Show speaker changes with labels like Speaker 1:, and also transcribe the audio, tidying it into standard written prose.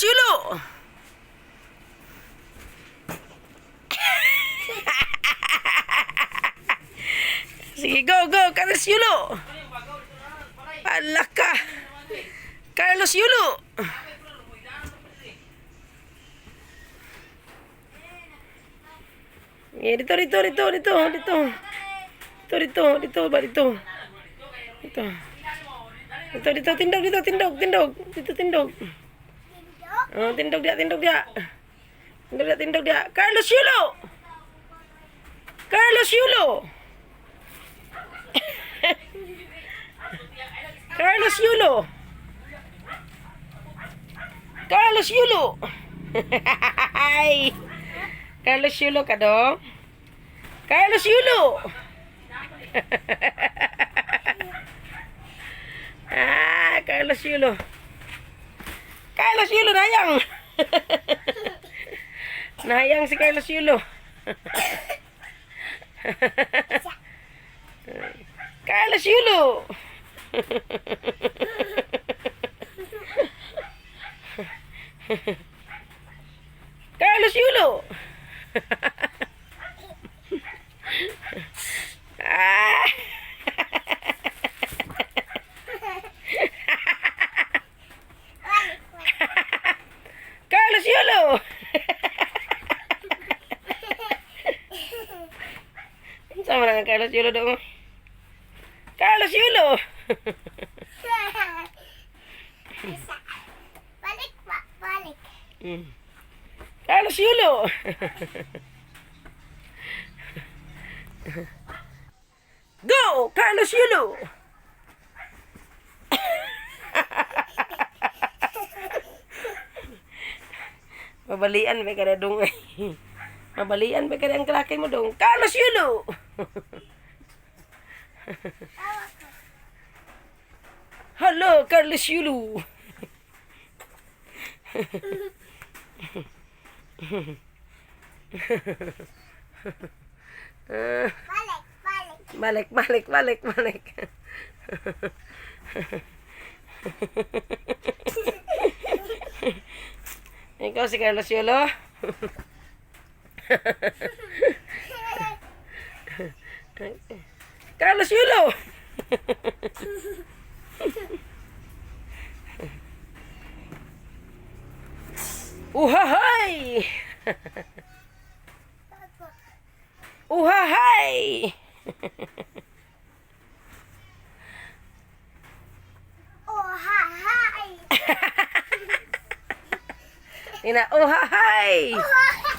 Speaker 1: Carlos Yulo! Sige, go, go! Carlos Yulo! Alaka! Carlos Yulo! Dito, dito, dito, dito, dito. Dito, dito, dito, ba dito? Dito. Dito, dito, tindog, dito, tindog, tindog. Dito, tindog. Oh, tindog dia, tindog dia. Tindog dia, tindog dia. Carlos Yulo! Carlos Yulo! Carlos Yulo! Carlos Yulo! Ay! Carlos Yulo ka dong? Carlos Yulo! Carlos Yulo. Carlos Yulo, nayang! Nayang si Carlos Yulo. Carlos Yulo! Carlos Yulo! Carlos Yulo! Sama dengan Carlos Yulo dong. Carlos Yulo!
Speaker 2: Balik, Pak. Balik.
Speaker 1: Carlos Yulo! Go! Carlos Yulo! Mabalian may kada dong ay. Mabalian may kada ang kalaki mo dong. Carlos Yulo! Hello, Carlos Yulo!
Speaker 2: Balik, balik.
Speaker 1: Balik, balik, balik, balik. Ikaw si Carlos Yulo? Carlos Yulo! Uhahay! Uhahay!
Speaker 2: Oh, hi.
Speaker 1: Ina, uhahay!
Speaker 2: Oh, hi.